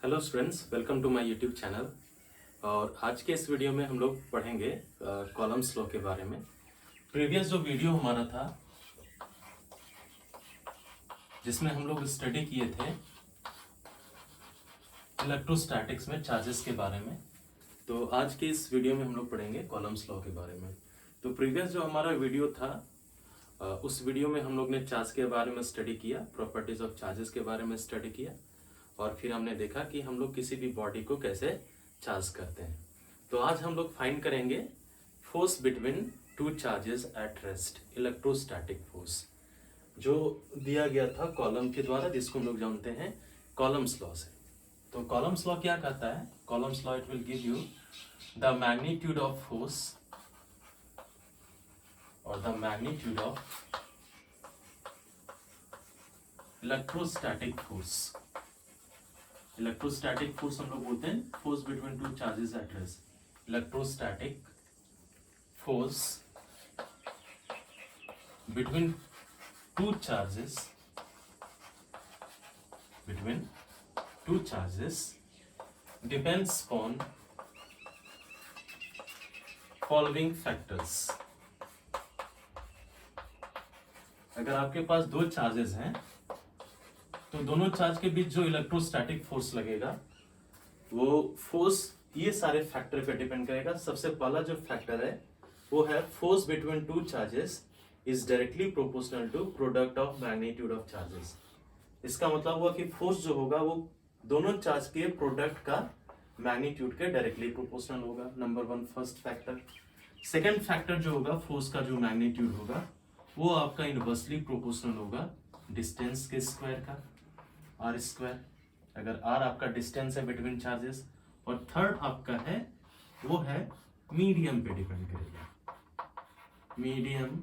Hello students, welcome to my YouTube channel. और आज के इस वीडियो में हम लोग पढ़ेंगे कॉलम्स लॉ के बारे में। प्रीवियस जो वीडियो हमारा था जिसमें हम लोग स्टडी किए थे इलेक्ट्रोस्टैटिक्स में चार्जेस के बारे में, तो आज के इस वीडियो में हम लोग पढ़ेंगे कॉलम्स लॉ के बारे में। तो प्रीवियस जो हमारा वीडियो था उस वीडियो में हम लोग ने चार्ज के बारे में स्टडी किया, प्रॉपर्टीज ऑफ चार्जेस के बारे में स्टडी किया, और फिर हमने देखा कि हम लोग किसी भी बॉडी को कैसे चार्ज करते हैं। तो आज हम लोग फाइंड करेंगे force between two charges at rest, electrostatic force, जो दिया गया था कॉलम के द्वारा, जिसको हम लोग जानते हैं कॉलम्स लॉ से। तो कॉलम्स लॉ क्या कहता है? Coulomb's law it will give you the magnitude of force और the magnitude of electrostatic force. Electrostatic force हम लोग बोलते हैं force between two charges at rest. Electrostatic force between two charges depends on following factors. अगर आपके पास दो charges हैं तो दोनों चार्ज के बीच जो इलेक्ट्रोस्टैटिक फोर्स लगेगा वो फोर्स ये सारे फैक्टर पे डिपेंड करेगा। सबसे पहला जो फैक्टर है वो है force between two charges is directly proportional to product of magnitude of charges. इसका मतलब हुआ कि फोर्स जो होगा वो दोनों चार्ज के प्रोडक्ट का मैग्नीट्यूड के डायरेक्टली प्रोपोर्शनल होगा। Number one first factor. Second factor जो होगा फोर्स का जो मैग्नीट्यूड होगा वो आपका इनवर्सली प्रोपोर्शनल होगा डिस्टेंस के स्क्वायर का, आर स्क्वायर, अगर आर आपका डिस्टेंस है बिटवीन चार्जेस। और थर्ड आपका है वो है मीडियम पे डिपेंड करेगा, medium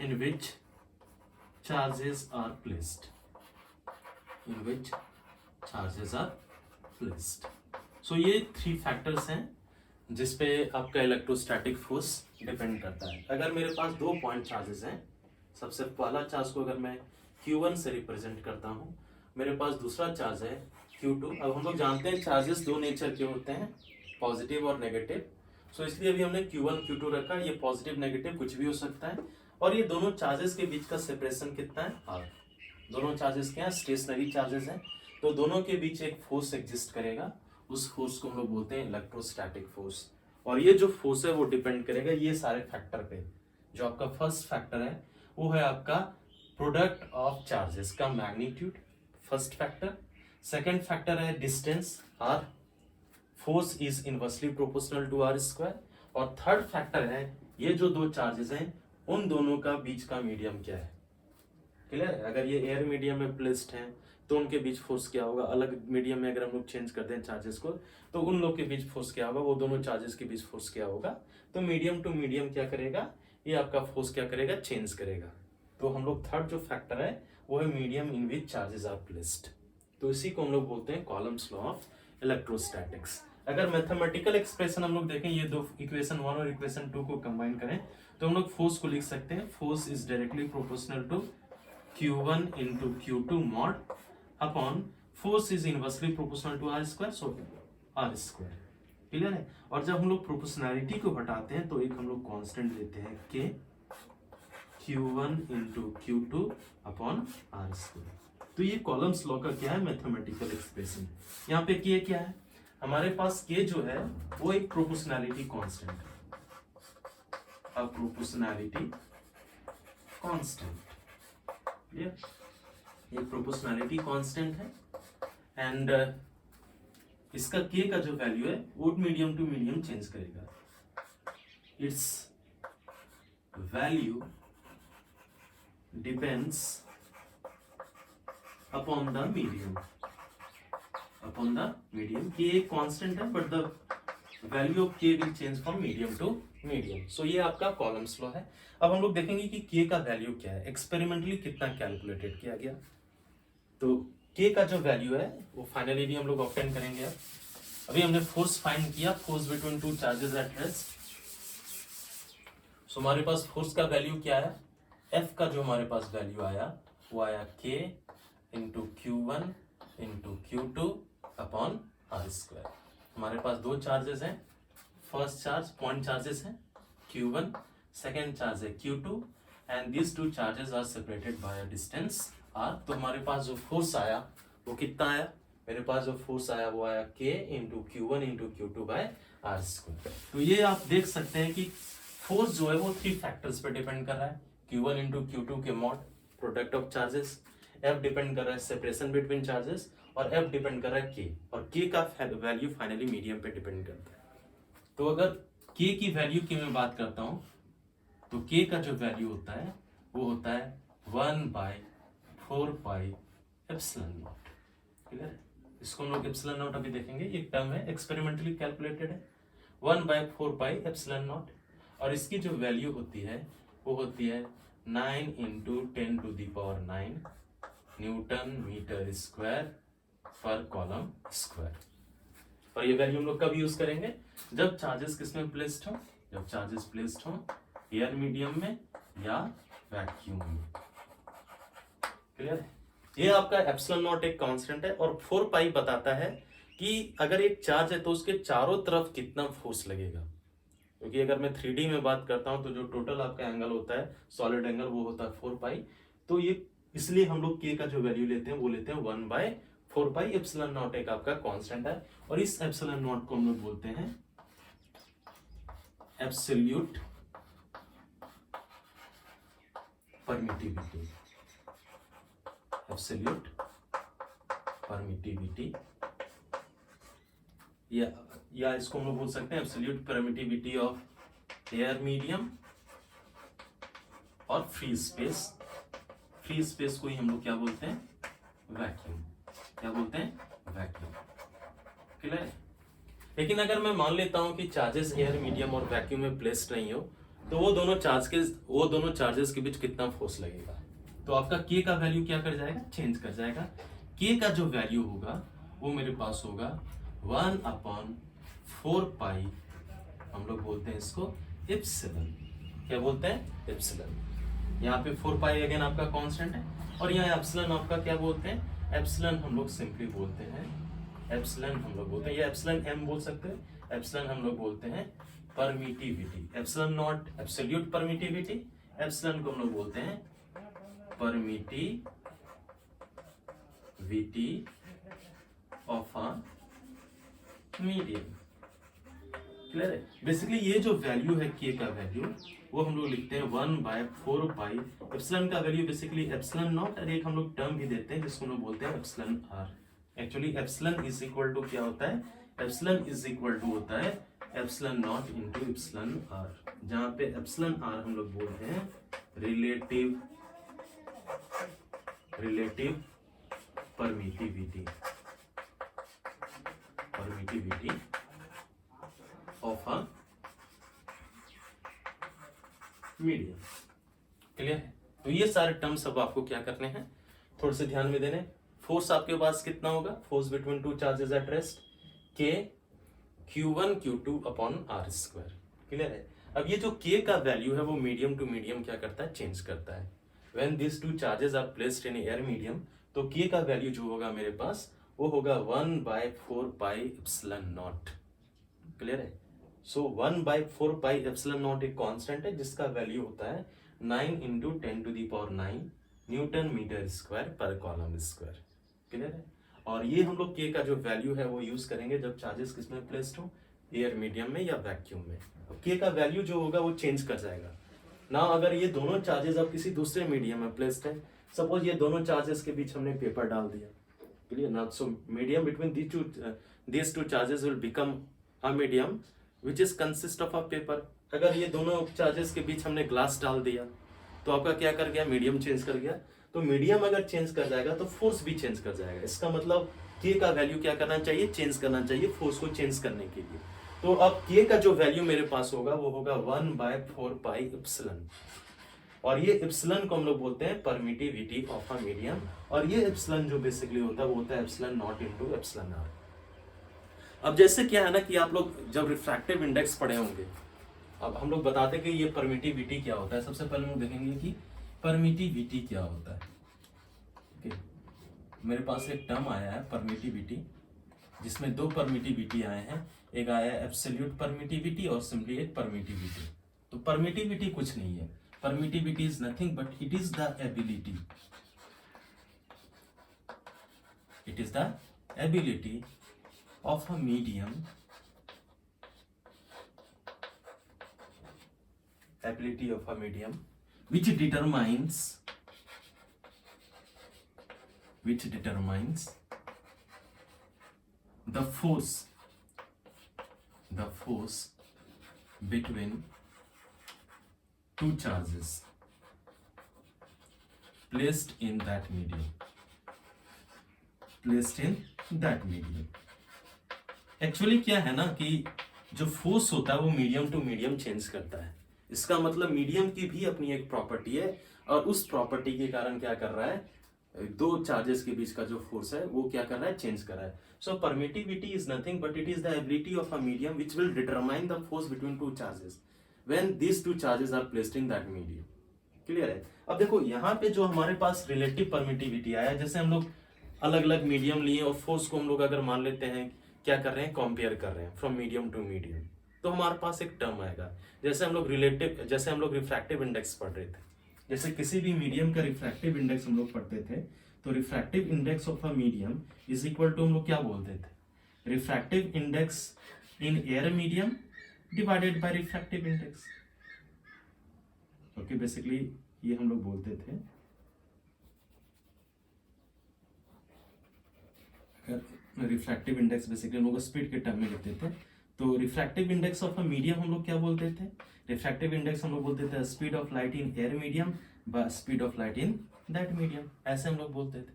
in which charges are placed, in which charges are placed. So ये थ्री फैक्टर्स हैं जिसपे आपका इलेक्ट्रोस्टैटिक फोर्स डिपेंड करता है। अगर मेरे पास दो पॉइंट चार्जेस हैं, सबसे पहला चार्ज को अगर मैं Q1 से रिप्रेजेंट करता हूँ, मेरे पास दूसरा चार्ज है Q2। अब हम लोग जानते हैं चार्जेस दो नेचर के होते हैं, पॉजिटिव और नेगेटिव। सो इसलिए अभी हमने Q1 Q2 रखा। ये पॉजिटिव नेगेटिव कुछ भी हो सकता है। और ये दोनों चार्जेस के बीच का सेपरेशन कितना है? R। दोनों चार्जेस क्या है? स्टेशनरी चार्जेस हैं। तो दोनों के बीच एक फोर्स एग्जिस्ट करेगा, उस फोर्स को हम लोग बोलते हैं इलेक्ट्रोस्टैटिक फोर्स। और ये जो फोर्स है वो डिपेंड करेगा ये सारे फैक्टर पे। जो आपका फर्स्ट फैक्टर है वो है आपका प्रोडक्ट ऑफ चार्जेस का magnitude, first factor. Second factor है distance R, force is inversely proportional to R square. और थर्ड फैक्टर है ये जो दो चार्जेस हैं उन दोनों का बीच का मीडियम क्या है। क्लियर है? अगर ये एयर मीडियम में प्लेस्ड हैं तो उनके बीच फोर्स क्या होगा। अलग मीडियम में अगर हम लोग चेंज कर दें चार्जेस को तो उन लोग के बीच फोर्स क्या होगा, वो दोनों चार्जेस के बीच फोर्स क्या होगा। तो मीडियम टू मीडियम क्या करेगा, ये आपका फोर्स क्या करेगा, चेंज करेगा। तो हम लोग थर्ड जो फैक्टर है वो है medium in which charges are placed. तो इसी को हम लोग बोलते हैं कॉलम्स लॉ ऑफ इलेक्ट्रोस्टैटिक्स। अगर मैथमेटिकल एक्सप्रेशन हम लोग देखें, ये दो इक्वेशन 1 और इक्वेशन 2 को कंबाइन करें तो हम लोग फोर्स को लिख सकते हैं force is directly proportional to Q1 into Q2 mod upon force is inversely proportional to R square, so R square. Clear है? और जब हम लोग प्रोपोर्शनैलिटी को हटाते हैं तो एक हम लोग कांस्टेंट लेते हैं K, Q1 into Q2 upon R square. तो ये कॉलम्स लॉ का क्या है, मैथमेटिकल एक्सप्रेशन। यहाँ पे K क्या है? हमारे पास K जो है वो एक प्रोपोर्शनैलिटी कांस्टेंट है, अ प्रोपोर्शनैलिटी कांस्टेंट। ये प्रोपोर्शनैलिटी कांस्टेंट है एंड इसका K का जो वैल्यू है वो मीडियम टू मीडियम चेंज करेगा। Its value depends upon the medium, upon the medium. K एक कांस्टेंट है but the value of K will change from medium to medium. So ये आपका कॉलम्स लॉ है। अब हम लोग देखेंगे कि K का वैल्यू क्या है, एक्सपेरिमेंटली कितना कैलकुलेटेड किया गया। तो K का जो वैल्यू है वो फाइनली भी हम लोग ऑब्टेन करेंगे। अभी हमने फोर्स फाइंड किया, force between two charges at rest. So हमारे पास फोर्स का वैल्यू क्या है, F का जो हमारे पास वैल्यू आया वो आया K into Q1 into Q2 upon हमारे पास दो चार्जेस हैं, फर्स्ट चार्ज पॉइंट चार्जेस हैं Q1, सेकेंड चार्ज है Q2 and these two charges are separated by a distance R। तो हमारे पास जो फोर्स आया वो कितना आया, मेरे पास जो फोर्स आया वो आया K into Q1 into Q2 by R square. तो ये आप देख सकते हैं कि फोर्स जो है वो 3 फैक्टर्स पे डिपेंड कर रहा है, Q1 इंटू Q2 के mod, product of charges, F depend कर रहा है सेपरेशन बिटवीन चार्जेस, और F डिपेंड कर रहा है K, और K का वैल्यू फाइनली मीडियम पे डिपेंड करता है। तो अगर K की वैल्यू की मैं बात करता हूं तो K का जो वैल्यू होता है वो होता है 1/4 पाई एप्सिलॉन नॉट। क्लियर है? इसको हम लोग एप्सिलॉन नॉट अभी देखेंगे, एक टर्म है एक्सपेरिमेंटली कैलकुलेटेड है 1/4 पाई एप्सिलॉन नॉट, और इसकी जो वैल्यू होती है वो होती है 9 इंटू 10⁹ न्यूटन मीटर स्क्वायर पर कॉलम स्क्वायर। और ये वैल्यू हम लोग कब यूज करेंगे, जब चार्जेस किसमें प्लेस्ड हो, जब चार्जेस प्लेस्ड हो एयर मीडियम में या वैक्यूम में। क्लियर है? ये आपका एप्सिलॉन नॉट एक कांस्टेंट है, और 4 पाई बताता है कि अगर एक चार्ज है तो उसके चारों तरफ कितना फोर्स लगेगा। क्योंकि अगर मैं 3D में बात करता हूं तो जो टोटल आपका एंगल होता है सॉलिड एंगल वो होता है 4 पाई। तो ये इसलिए हम लोग K का जो वैल्यू लेते हैं वो लेते हैं 1/4 पाई। एप्सिलॉन नॉट एक आपका कांस्टेंट है, और इस एप्सिलॉन नॉट को हम लोग बोलते हैं एब्सोल्यूट परमिटिविटी। एब्सोल्यूट परमिटिविटी या इसको हम लोग बोल सकते हैं absolute permittivity of air medium और फ्री स्पेस। फ्री स्पेस को ही हम लोग क्या बोलते हैं, वैक्यूम। क्या बोलते हैं, वैक्यूम। क्लियर है? लेकिन अगर मैं मान लेता हूं कि चार्जेस एयर मीडियम और वैक्यूम में प्लेस्ड नहीं हो तो वो दोनों चार्जेस के बीच कितना फोर्स लगेगा, तो आपका K का वैल्यू क्या कर जाएगा, चेंज कर जाएगा। K का जो वैल्यू होगा वो मेरे पास होगा 1/4 पाई, हम लोग बोलते हैं इसको एप्सिलॉन। क्या बोलते हैं, एप्सिलॉन। यहाँ पे 4 पाई अगेन आपका कांस्टेंट है, और यहाँ एप्सिलॉन आपका क्या बोलते हैं, एप्सिलॉन हम लोग सिंपली बोलते हैं, एप्सिलॉन हम लोग बोलते हैं, या एप्सिलॉन M बोल सकते हैं, एप्सिलॉन हम लोग बोलते हैं permittivity. Epsilon not absolute permittivity, epsilon को हम लोग बोलते हैं permittivity of a medium. Clear है? बेसिकली ये जो वैल्यू है K का वैल्यू वो हम लोग लिखते हैं 1/4 पाई। एप्सिलॉन का वैल्यू बेसिकली एप्सिलॉन नॉट, और एक हम लोग टर्म भी देते हैं जिसको हम लोग बोलते हैं epsilon R। Actually epsilon is equal to क्या होता है, एप्सिलॉन इज इक्वल टू होता है epsilon naught into epsilon R, जहां पे एप्सिलॉन R हम लोग बोलते हैं relative permittivity of a medium. Clear है? तो ये सारे टर्म्स अब आपको क्या करने हैं, थोड़े से ध्यान में देने। फोर्स आपके पास कितना होगा, force between two charges at rest K Q1 Q2 upon R square. Clear है? अब ये जो K का वैल्यू है वो मीडियम टू मीडियम क्या करता है, चेंज करता है। When this two charges are placed in air medium तो K का वैल्यू जो होगा मेरे पास वो होगा 1/4 पाई एप्सिलॉन नॉट। क्लियर है? सो 1/4 पाई एप्सिलॉन नॉट एक कांस्टेंट है जिसका वैल्यू होता है 9 इंटू 10⁹ न्यूटन मीटर स्क्वायर पर कॉलम स्क्वायर। क्लियर है? और ये हम लोग K का जो वैल्यू है वो यूज करेंगे जब चार्जेस किसमें प्लेस्ड हो, एयर मीडियम में या वैक्यूम में। अब K का वैल्यू जो होगा वो चेंज कर जाएगा ना। अगर ये दोनों चार्जेस अब किसी दूसरे मीडियम में प्लेस्ड है, सपोज ये दोनों चार्जेस के बीच हमने पेपर डाल दिया, क्लियर ना, so medium between these two charges will become a medium which is consist of a paper। अगर ये दोनों चार्जेस के बीच हमने ग्लास डाल दिया तो आपका क्या कर गया, मीडियम चेंज कर गया। तो मीडियम अगर चेंज कर जाएगा तो फोर्स भी चेंज कर जाएगा। इसका मतलब K का वैल्यू क्या करना चाहिए, चेंज करना चाहिए फोर्स को चेंज करने के लिए। तो अब K का जो वैल्यू मेरे पास होगा वो होगा 1/4 पाई एप्सिलॉन, और ये एप्सिलॉन को हम लोग बोलते हैं परमिटिविटी ऑफ अ मीडियम, और ये एप्सिलॉन जो बेसिकली होता है वो होता है epsilon naught into epsilon R। अब जैसे क्या है ना कि आप लोग जब रिफ्रैक्टिव इंडेक्स पढ़े होंगे, अब हम लोग बताते हैं कि ये परमिटिविटी क्या होता है। सबसे पहले हम लोग देखेंगे कि परमिटिविटी क्या होता है। ओके, मेरे पास एक टर्म आया है परमिटिविटी। जिसमें दो परमिटिविटी आए हैं, एक आया एब्सोल्यूट परमिटिविटी और सिंपली एक परमिटिविटी। तो परमिटिविटी कुछ नहीं है, permittivity is nothing but it is the ability, it is the ability of a medium, ability of a medium which determines the force between two charges placed in that medium, actually क्या है ना कि जो force होता है वो medium to medium change करता है। इसका मतलब मीडियम की भी अपनी एक प्रॉपर्टी है और उस प्रॉपर्टी के कारण क्या कर रहा है, दो चार्जेस के बीच का जो फोर्स है वो क्या कर रहा है, चेंज कर रहा है। So permittivity is nothing but it is the ability of a medium which will determine the force between two charges when these two charges are placed in that medium. Clear है? अब देखो यहाँ पे जो हमारे पास रिलेटिव परमिटिविटी आया, जैसे हम लोग अलग अलग मीडियम लिए और फोर्स को हम लोग अगर मान लेते हैं क्या कर रहे हैं, कंपेयर कर रहे हैं फ्रॉम मीडियम टू मीडियम, तो हमारे पास एक टर्म आएगा। जैसे हम लोग रिफ्रैक्टिव इंडेक्स पढ़ रहे थे, जैसे किसी भी मीडियम का रिफ्रैक्टिव इंडेक्स हम लोग पढ़ते थे, तो refractive index of a medium is equal to हम लोग क्या बोलते थे, refractive index in air medium divided by refractive index. Okay, basically ये हम लोग बोलते थे। रिफ्रैक्टिव इंडेक्स बेसिकली हम लोग स्पीड के टर्म में लिखते थे, तो refractive index of a medium हम लोग क्या बोलते थे, रिफ्रैक्टिव इंडेक्स हम लोग बोलते थे speed of light in air medium by speed of light in that medium, ऐसे हम लोग बोलते थे।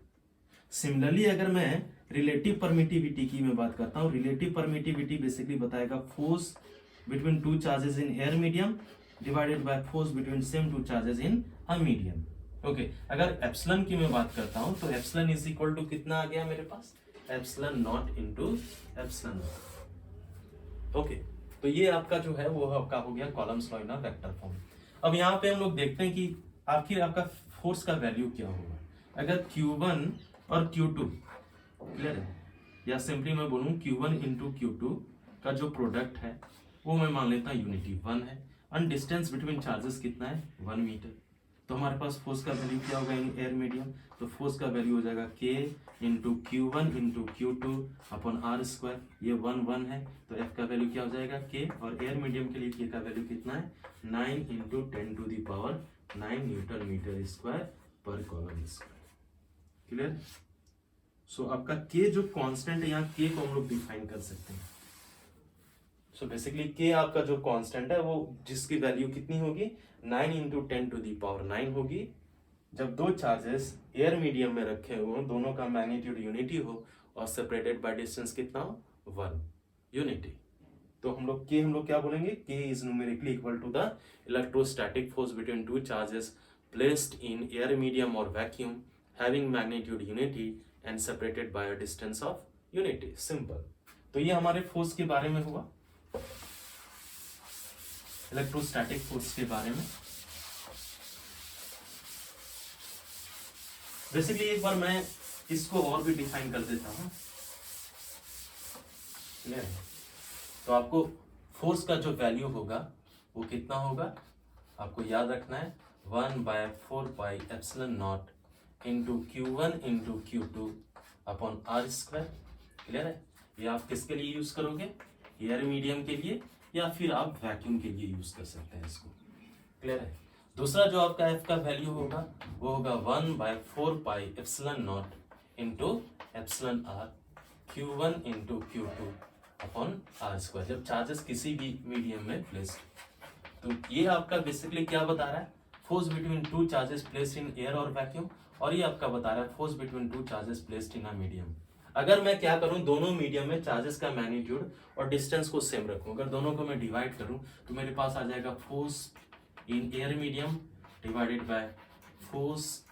सिमिलरली अगर मैं रिलेटिव परमिटिविटी की मैं बात करता हूँ, रिलेटिव परमिटिविटी बेसिकली बताएगा force between two charges in air medium divided by force between same two charges in a medium. Okay, अगर एप्सिलॉन की मैं बात करता हूँ तो एप्सिलॉन इज इक्वल टू कितना आ गया मेरे पास, epsilon naught into epsilon naught. Okay, तो ये आपका जो है वो आपका हो गया Coulomb's law in vector form. अब यहाँ पे हम लोग देखते हैं कि आखिर आपका फोर्स का वैल्यू क्या होगा अगर Q1 और Q2 क्लियर है, या सिंपली मैं बोलूँ Q1 इंटू Q2 का जो प्रोडक्ट है वो मैं मान लेता हूँ यूनिटी 1 है, और डिस्टेंस बिटवीन चार्जेस कितना है 1 मीटर। तो हमारे पास फोर्स का वैल्यू क्या होगा इन एयर मीडियम, तो फोर्स का वैल्यू हो जाएगा K into Q1 into Q2 upon R square, ये 1 है, तो F का वैल्यू क्या हो जाएगा K, और एयर मीडियम के लिए K का वैल्यू कितना है 9 into 10 to the power 9 newton metre square पर कॉलम स्क्वायर। क्लियर? सो आपका K जो कांस्टेंट है, यहाँ K को हम लोग डिफाइन कर सकते हैं। सो बेसिकली K आपका जो कांस्टेंट है वो जिसकी वैल्यू कितनी होगी 9 इंटू 10 टू दी पावर 9 होगी, जब दो चार्जेस एयर मीडियम में रखे हो, दोनों का मैग्नीट्यूड यूनिटी हो और सेपरेटेड बाय डिस्टेंस कितना हो 1 यूनिटी, तो हम लोग क्या बोलेंगे, K is numerically equal to the electrostatic force between two charges placed in air medium और vacuum having magnitude unity and separated by a distance of unity. Simple. तो ये हमारे फोर्स के बारे में हुआ, इलेक्ट्रोस्टैटिक फोर्स के बारे में। बेसिकली एक बार मैं इसको और भी डिफाइन कर देता हूं, तो आपको फोर्स का जो वैल्यू होगा वो कितना होगा, आपको याद रखना है 1/4 pi epsilon naught into Q1 into Q2 upon R square. Clear है? ये आप किसके लिए यूज करोगे, एयर मीडियम के लिए, या फिर आप वैक्यूम के लिए यूज कर सकते हैं इसको। क्लियर है? दूसरा जो आपका F का वैल्यू होगा वो होगा 1/4 pi epsilon naught into epsilon R Q1 into Q2 upon R square, जब चार्जेस किसी भी मीडियम में प्लेस। तो ये आपका बेसिकली क्या बता रहा है, force between two charges placed in air और वैक्यूम, और ये आपका बता रहा है force between two charges placed in a medium. अगर मैं क्या करूं, दोनों मीडियम में चार्जेस का मैग्नीट्यूड और डिस्टेंस को सेम रखूं, अगर दोनों को मैं डिवाइड करूं तो मेरे पास आ जाएगा force in air medium divided by force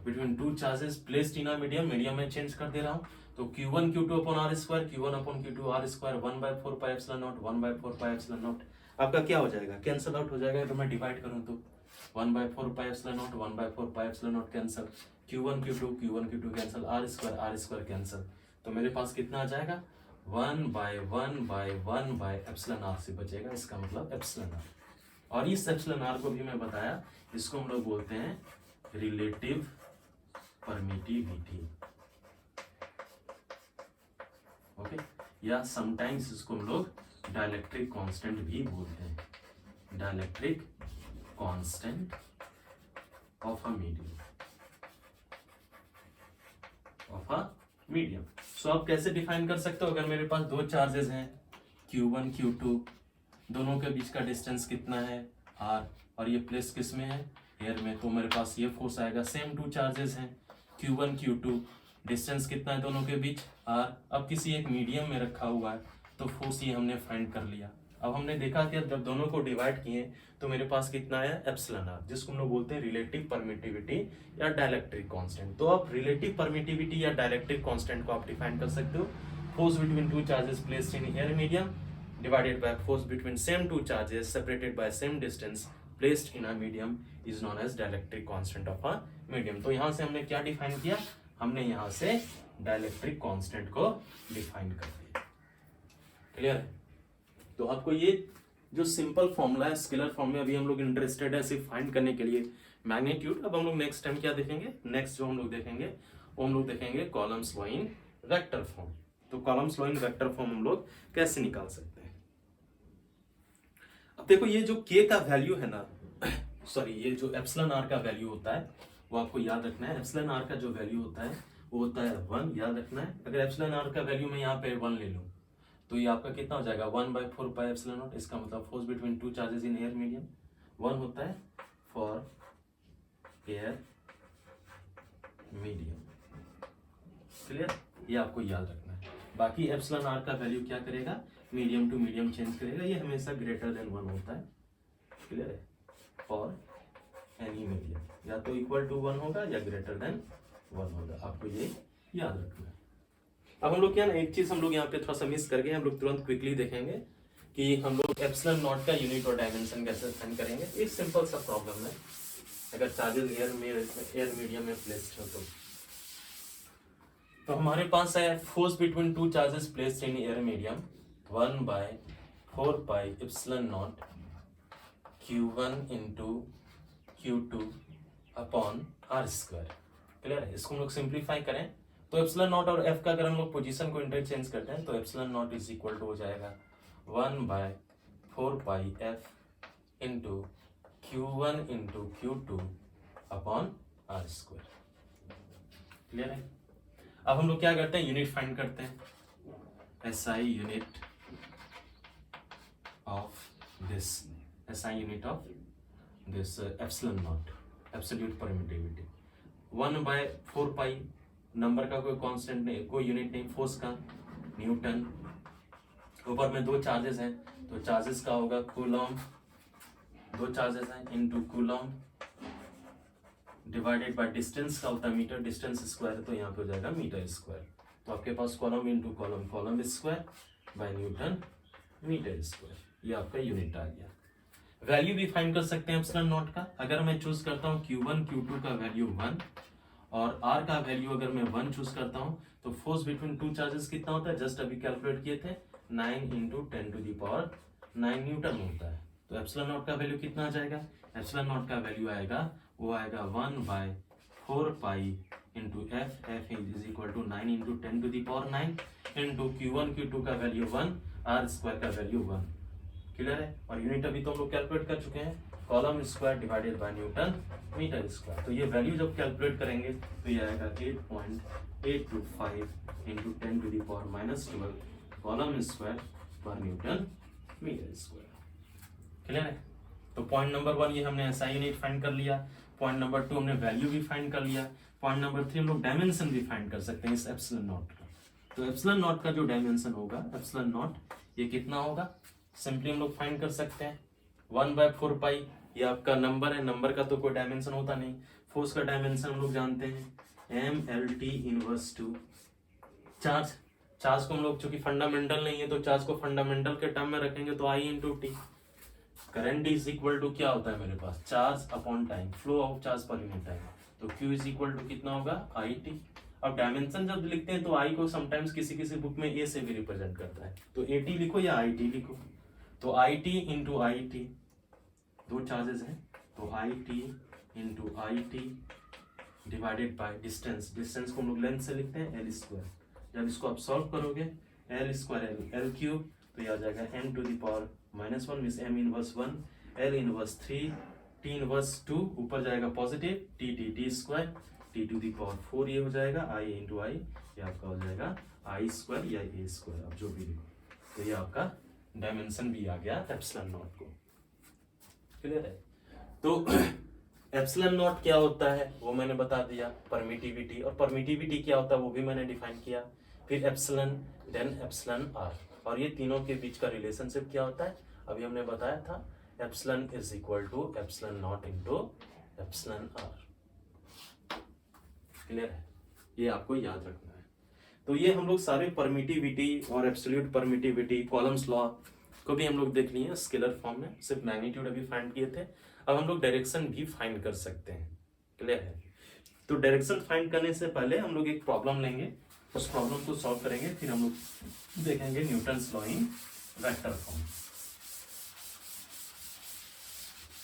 between two charges placed in a medium, medium में चेंज कर दे रहा हूं, तो Q1 Q2 upon R square, Q1 upon Q2 R square 1/4 pi epsilon not 1/4 pi epsilon not आपका क्या हो जाएगा, cancel out हो जाएगा। तो मैं डिवाइड करूं तो 1/4 pi epsilon not 1/4 pi epsilon not cancel, Q1 Q2 cancel, R square cancel, तो मेरे पास कितना आ जाएगा 1/1/1/एप्सिलॉन आर से बचेगा, इसका मतलब एप्सिलॉन आर। और इस एप्सिलॉन आर को भी मैं बताया, इसको हम लोग बोलते हैं रिलेटिव परमिटिविटी, ओके, या समटाइम्स इसको हम लोग डाइलेक्ट्रिक कांस्टेंट भी बोलते हैं, dielectric constant of a medium, of a medium. So आप कैसे डिफाइन कर सकते हो, अगर मेरे पास दो चार्जेस हैं Q1 Q2, दोनों के बीच का डिस्टेंस कितना है R, और ये प्लेस किस में है एयर में, तो मेरे पास ये फोर्स आएगा। सेम टू चार्जेस हैं Q1 Q2, डिस्टेंस कितना है दोनों के बीच R, अब किसी एक मीडियम में रखा हुआ है, तो फोर्स ये हमने फाइंड कर लिया। अब हमने देखा कि जब दोनों को डिवाइड किए तो मेरे पास कितना आया एप्सिलॉन आर, जिसको हम लोग बोलते हैं रिलेटिव परमिटिविटी या डाइलेक्ट्रिक कांस्टेंट। तो आप रिलेटिव परमिटिविटी या डाइलेक्ट्रिक कांस्टेंट को आप डिफाइन कर सकते हो, force between two charges placed in air medium divided by force between same two charges separated by same distance placed in a medium is known as dielectric constant of a medium। तो यहां से हमने क्या define किया, हमने यहां से dielectric constant को डिफाइन कर दिया। क्लियर है? तो आपको ये जो सिंपल फॉर्मूला है स्केलर फॉर्म में, अभी हम लोग इंटरेस्टेड है सिर्फ फाइंड करने के लिए मैग्नीट्यूड। अब हम लोग नेक्स्ट टाइम क्या देखेंगे, नेक्स्ट जो हम लोग देखेंगे वो हम लोग देखेंगे Coulomb's law in vector form. तो Coulomb's law in vector form हम लोग कैसे निकाल सकते हैं। अब देखो ये जो k का वैल्यू है ना, सॉरी ये जो एप्सिलॉन r का वैल्यू होता है वो आपको याद रखना है। एप्सिलॉन r का जो वैल्यू होता है वो होता है 1, याद रखना है। अगर एप्सिलॉन r का वैल्यू मैं यहाँ पे 1 ले लूँ तो ये आपका कितना हो जाएगा 1/4 एप्सिलॉन नॉट। इसका मतलब फोर्स बिटवीन टू चार्जेस इन एयर मीडियम 1 होता है फॉर एयर मीडियम। क्लियर? ये आपको याद रखना है। बाकी एप्सिलॉन r का वैल्यू क्या करेगा, मीडियम टू मीडियम चेंज करेगा, ये हमेशा ग्रेटर देन 1 होता है। क्लियर है? फॉर एनी मीडियम या तो इक्वल टू 1 होगा या ग्रेटर देन 1 होगा, आपको ये याद रखना है। अब हम लोग क्या ना, एक चीज हम लोग यहाँ पे थोड़ा सा मिस कर गए, हम लोग तुरंत क्विकली देखेंगे कि हम लोग एप्सिलॉन नॉट का यूनिट और डायमेंशन कैसे फाइंड करेंगे। एक सिंपल सा प्रॉब्लम है, अगर चार्जेस एयर मीडियम में प्लेस्ड हो तो हमारे पास है force between two charges placed in air medium 1/4 epsilon not Q1 into Q2 upon R square. Clear है? इसको हम लोग सिंप्लीफाई करें तो एप्सिलॉन नॉट और F का अगर हम लोग पोजीशन को इंटरचेंज करते हैं तो epsilon naught is equal to हो जाएगा 1/4 F into Q1 into Q2 upon R square. Clear है? अब हम लोग क्या करते हैं, यूनिट फाइंड करते हैं। SI unit of this, SI unit of this epsilon not, absolute permittivity 1/4 number का कोई कांस्टेंट नहीं, कोई यूनिट नहीं, फोर्स का न्यूटन। ऊपर में दो चार्जेस हैं तो चार्जेस का होगा कूलॉम, दो चार्जेस हैं into Coulomb divided by distance का होता है मीटर, डिस्टेंस स्क्वायर तो यहाँ पे हो जाएगा मीटर स्क्वायर। तो आपके पास coulomb into coulomb, coulomb square by newton metre square, ये आपका यूनिट आ गया। वैल्यू भी फाइंड कर सकते हैं एप्सिलॉन नॉट का। अगर मैं चूज करता हूँ Q1 Q2 का वैल्यू 1 और R का वैल्यू अगर मैं 1 चूज करता हूँ तो फोर्स बिटवीन टू चार्जेस कितना होता है, जस्ट अभी कैलकुलेट किए थे 9 इंटू 10⁹9 न्यूटन होता है। तो एप्सिलॉन नॉट का वैल्यू कितना आ जाएगा, एप्सिलॉन नॉट का वैल्यू आएगा वो आएगा 1/4 into F is equal to 9 into 10⁹9 into Q1 Q2 का वैल्यू 1, R स्क्वायर का वैल्यू 1। क्लियर है? और यूनिट अभी तो हम लोग कैलकुलेट कर चुके हैं, coulomb square divided by newton metre square. तो ये वैल्यू जब कैलकुलेट करेंगे तो ये आएगा 8.825 इंटू 10⁻⁻12 कॉलम स्क्वायर पर न्यूटन मीटर स्क्वायर। क्लियर है? तो पॉइंट नंबर 1 ये हमने SI यूनिट फाइंड कर लिया, पॉइंट नंबर 2 हमने वैल्यू भी फाइंड कर लिया, पॉइंट नंबर 3 हम लोग डायमेंशन भी फाइंड कर सकते हैं इस एप्सिलॉन नॉट का। तो एप्सिलॉन नॉट का जो डायमेंशन होगा, एप्सिलॉन नॉट ये कितना होगा, सिंपली हम लोग फाइंड कर सकते हैं 1/4 ये आपका नंबर है, नंबर का तो कोई डायमेंशन होता नहीं। फोर्स का डायमेंशन हम लोग जानते हैं MLT inverse two charge. Charge को हम लोग चूंकि फंडामेंटल नहीं है तो चार्ज को फंडामेंटल के टर्म में रखेंगे तो I into T. Current is equal to क्या होता है मेरे पास, charge upon time, flow of charge per unit time. तो Q इज इक्वल टू कितना होगा IT। अब डायमेंशन जब लिखते हैं तो आई को समटाइम्स किसी किसी बुक में ए से भी रिप्रेजेंट करता है, तो ए टी लिखो या आई टी लिखो। तो I T into I T, दो चार्जेस हैं, तो I T into I T divided by distance, distance को हम लोग लेंथ से लिखते हैं एल स्क्वायर। जब इसको आप सॉल्व करोगे एल स्क्वायर एल क्यूब, तो ये आ जाएगा m to the power -1 means m inverse 1, l inverse 3, t inverse 2, ऊपर जाएगा positive t t t square, t to the power 4 ये हो जाएगा i इंटू आई, ये आपका हो जाएगा आई स्क्वायर या ए स्क्वायर, आप जो भी लिखो। तो ये आपका डायमेंशन भी आ गया एप्सिलॉन नॉट को। क्लियर है? तो एप्सिलॉन नॉट क्या होता है वो मैंने बता दिया, परमिटिविटी, और परमिटिविटी क्या होता है वो भी मैंने डिफाइन किया। फिर एप्सिलॉन, देन एप्सिलॉन आर, और ये तीनों के बीच का रिलेशनशिप क्या होता है अभी हमने बताया था, epsilon is equal to epsilon naught into epsilon R. Clear है? ये आपको याद रखना है। तो ये हम लोग सारे परमिटिविटी और एब्सोल्यूट परमिटिविटी, कॉलम्स लॉ को भी हम लोग देख लिए स्केलर फॉर्म में, सिर्फ मैग्नीट्यूड अभी फाइंड किए थे। अब हम लोग डायरेक्शन भी फाइंड कर सकते हैं। क्लियर है? तो डायरेक्शन फाइंड करने से पहले हम लोग एक प्रॉब्लम लेंगे, उस प्रॉब्लम को सॉल्व करेंगे, फिर हम लोग देखेंगे Newton's law in vector form.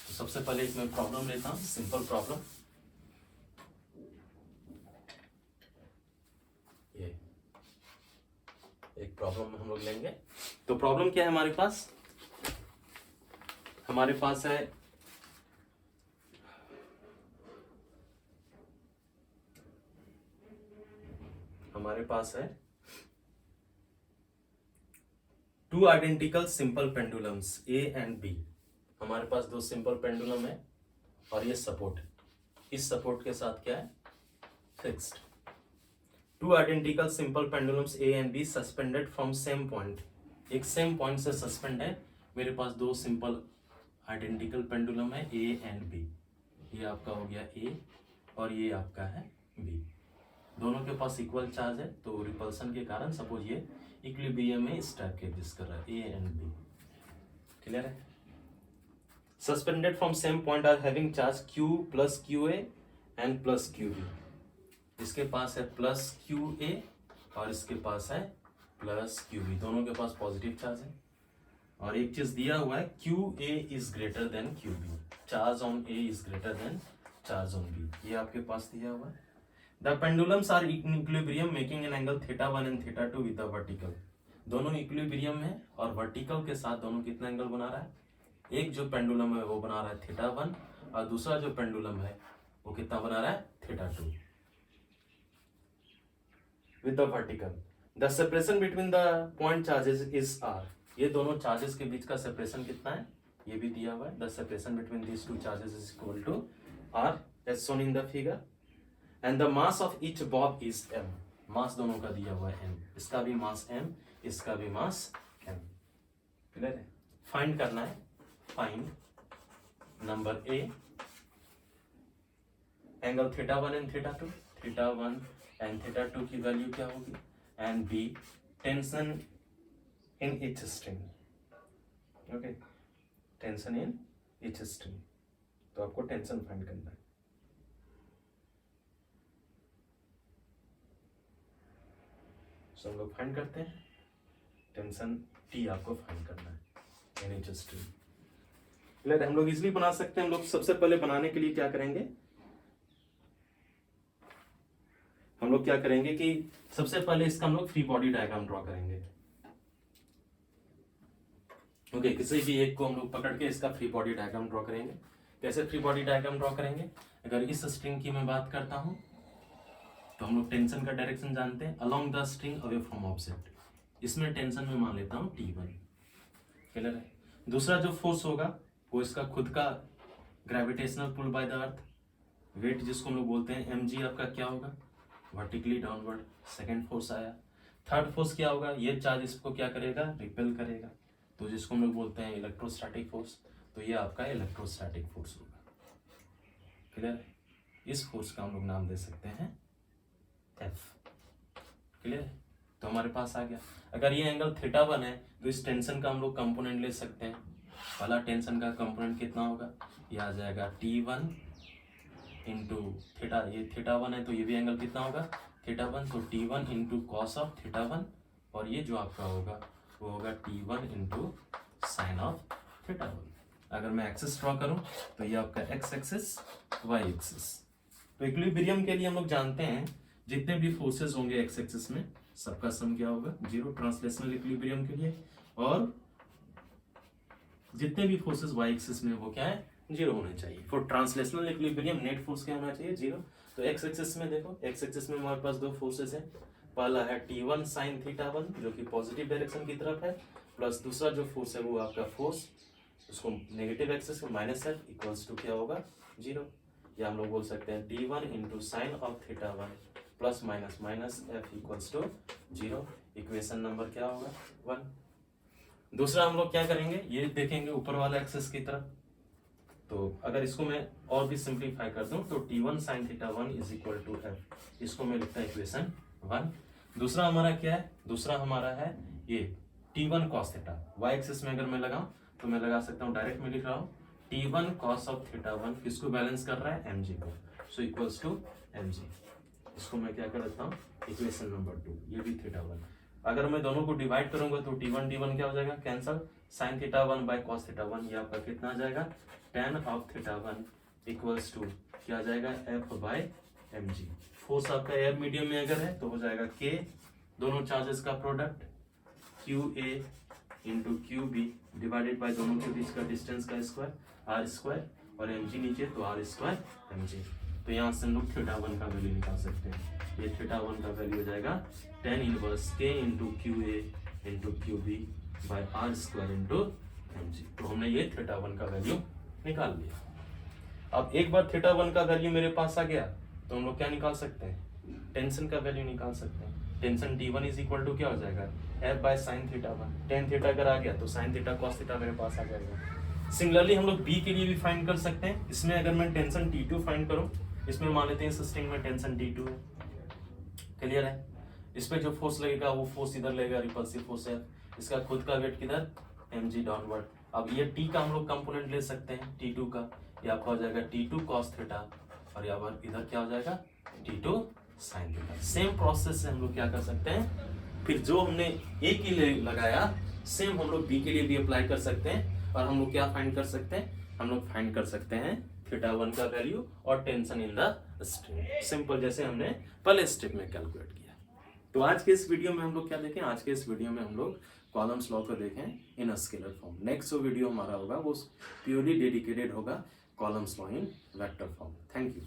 तो सबसे पहले एक मैं प्रॉब्लम लेता हूं, सिंपल प्रॉब्लम। ये एक प्रॉब्लम हम लोग लेंगे। तो प्रॉब्लम क्या है हमारे पास? हमारे पास है two identical simple pendulums A and B. हमारे पास दो सिंपल पेंडुलम है और ये सपोर्ट है, इस सपोर्ट के साथ क्या है, fixed. To identical simple pendulums A and be suspended from same point, एक सेम पॉइंट से सस्पेंड है। मेरे पास दो सिंपल आइडेंटिकल पेंडुलम है ए एंड बी, ये आपका हो गया ए और ये आपका है बी। दोनों के पास इक्वल चार्ज है, तो रिपल्सन के कारण सपोज ये इक्विलिब्रियम में इस टाइप के एग्जिस्ट कर रहा है, ए एंड बी। क्लियर है? Suspended from same point are having charge q plus Q A and plus Q B. इसके पास है प्लस क्यू ए और इसके पास है प्लस क्यू बी, दोनों के पास पॉजिटिव चार्ज है। और एक चीज दिया हुआ है, Q A is greater than Q B, charge on A is greater than charge on B, ये आपके पास दिया हुआ है। The pendulums are in equilibrium making an angle θ1 and θ2 with the vertical। दोनों इक्विलिब्रियम है और वर्टिकल के साथ दोनों कितना एंगल बना रहा है, एक जो पेंडुलम है वो बना रहा है θ1 और दूसरा जो पेंडुलम है वो कितना बना रहा है, θ2 with the vertical। The separation between the point charges is r। ये दोनों चार्जेस के बीच का सेपरेशन कितना है ये भी दिया हुआ है। The separation between these two charges is equal to r as shown in the figure। And the mass of each bob is m। मास दोनों का दिया हुआ है m, इसका भी मास m, इसका भी मास m। क्लियर है? फाइंड करना है, find number a angle θ1 and θ2, θ1 and θ2 की वैल्यू क्या होगी, and b tension in each string. Okay, tension in each string, तो आपको टेंशन फाइंड करना है। तो हम लोग फाइंड करते हैं, टेंशन टी आपको फाइंड करना है इन ईच स्ट्रिंग। क्लियर? हम लोग इजीली बना सकते हैं। हम लोग सबसे पहले बनाने के लिए क्या करेंगे, हम लोग क्या करेंगे कि सबसे पहले इसका हम लोग फ्री बॉडी डायग्राम ड्रॉ करेंगे। ओके, किसी भी एक को हम लोग पकड़ के इसका फ्री बॉडी डायग्राम ड्रॉ करेंगे। कैसे फ्री बॉडी डायग्राम ड्रॉ करेंगे, अगर इस स्ट्रिंग की मैं बात करता हूं तो हम लोग टेंशन का डायरेक्शन जानते हैं, along the string away from object. इसमें टेंशन में मान लेता हूं T1। क्लियर है? दूसरा जो फोर्स होगा वो इसका खुद का gravitational pull by the earth, weight जिसको हम लोग बोलते हैं mg, आपका क्या होगा, वर्टिकली डाउनवर्ड। सेकेंड फोर्स आया। थर्ड फोर्स क्या होगा, ये चार्ज इसको क्या करेगा, रिपेल करेगा, तो जिसको हम लोग बोलते हैं इलेक्ट्रोस्टैटिक फोर्स, तो ये आपका इलेक्ट्रोस्टैटिक फोर्स होगा। क्लियर है? इस फोर्स का हम लोग नाम दे सकते हैं F। क्लियर है? तो हमारे पास आ गया। अगर ये एंगल θ1 है तो इस टेंशन का हम लोग कंपोनेंट ले सकते हैं। पहला टेंशन का कंपोनेंट कितना होगा, ये आ जाएगा T1 इंटू थीटा, ये θ1 है तो ये भी एंगल कितना होगा थीटा वन, तो T1 into cos of theta one, और ये जो आपका होगा वो होगा T1 into sine of theta one. अगर मैं एक्सिस ड्रॉ करूं तो ये आपका एक्स एक्सिस, वाई एक्सिस। तो इक्विलिब्रियम के लिए हम लोग जानते हैं जितने भी फोर्सेस होंगे एक्स एक्सिस में सबका सम क्या होगा, जीरो, ट्रांसलेशनल इक्विलिब्रियम के लिए। और जितने भी फोर्सेस वाई एक्सिस में वो क्या है, जीरो होने चाहिए। For translational equilibrium net force क्या होना चाहिए, जीरो। तो एक्स एक्सिस में देखो, एक्स एक्सिस में हमारे पास दो फोर्सेस हैं। पहला है T1 साइन थीटा वन जो कि पॉजिटिव डायरेक्शन की तरफ है, प्लस दूसरा जो फोर्स है वो आपका फोर्स उसको नेगेटिव एक्सिस में माइनस एफ इक्वल्स टू क्या होगा, जीरो। या हम लोग बोल सकते हैं T1 into sine of theta one plus minus minus F equals to zero. Equation number क्या होगा, 1। दूसरा हम लोग क्या करेंगे, ये देखेंगे ऊपर वाला एक्सिस की तरफ। तो अगर इसको मैं और भी सिंप्लीफाई कर दूं तो T1 sine theta one is equal to F, इसको मैं लिखता हूं इक्वेशन 1। दूसरा हमारा क्या है, दूसरा हमारा है ये T1 cos theta, Y axis में अगर मैं लगाऊं तो मैं लगा सकता हूं, डायरेक्ट में लिख रहा हूं T1 cos of theta one, किसको बैलेंस कर रहा है, mg को, सो इक्वल्स टू mg। इसको मैं क्या कर देता हूं, इक्वेशन नंबर 2, ये भी थीटा वन। अगर मैं दोनों को डिवाइड करूंगा तो T1 T1 क्या हो जाएगा, cancel, sine theta one by cos theta one, ये आपका कितना आ जाएगा, tan of theta one equals to क्या आ जाएगा, f बाय mg। फोर्स आपका एयर मीडियम में अगर है तो हो जाएगा k, दोनों चार्जेस का product qa into QB divided by दोनों के बीच का डिस्टेंस का स्क्वायर r स्क्वायर, और mg नीचे तो r स्क्वायर mg। तो यहाँ से हम लोग थीटा वन का वैल्यू निकाल सकते हैं। ये थीटा वन का वैल्यू हो जाएगा tan inverse k into QA into QB by r square into mg। तो हमने ये थीटा वन का वैल्यू निकाल लिया। अब एक बार थीटा वन का वैल्यू मेरे पास आ गया तो हम लोग क्या निकाल सकते हैं, टेंशन का वैल्यू निकाल सकते हैं। Tension T1 is equal to क्या हो जाएगा, f by sine theta one. Tan theta अगर आ गया तो साइन थीटा कॉस थीटा मेरे पास आ जाएगा। सिमिलरली हम लोग B के लिए भी फाइंड कर सकते हैं। इसमें अगर मैं टेंशन T2 फाइंड करूं, इसमें मान लेते हैं इस स्ट्रिंग में टेंशन T2 है, क्लियर है। इस पे जो फोर्स लगेगा वो फोर्स इधर लगेगा, रिपल्सिव फोर्स है। इसका खुद का वेट किधर, mg डाउनवर्ड। अब ये T का हम लोग कंपोनेंट ले सकते हैं, T2 का, ये आपका हो जाएगा T2 कॉस थीटा, और यहाँ पर इधर क्या हो जाएगा, T2 sine theta. Same process से हम लोग क्या कर सकते हैं, फिर जो हमने A के लिए लगाया सेम हम लोग B के लिए भी अप्लाई कर सकते हैं। और हम लोग क्या फाइंड कर सकते हैं, हम लोग फाइंड कर सकते हैं थीटा वन का वैल्यू और tension in the string, simple जैसे हमने पहले स्टेप में कैलकुलेट किया। तो आज के इस वीडियो में हम लोग क्या देखें, आज के इस वीडियो में हम लोग कॉलम्स लॉ को देखें इन स्केलर फॉर्म। नेक्स्ट जो वीडियो हमारा होगा वो प्योरली डेडिकेटेड होगा columns law in vector form. Thank you.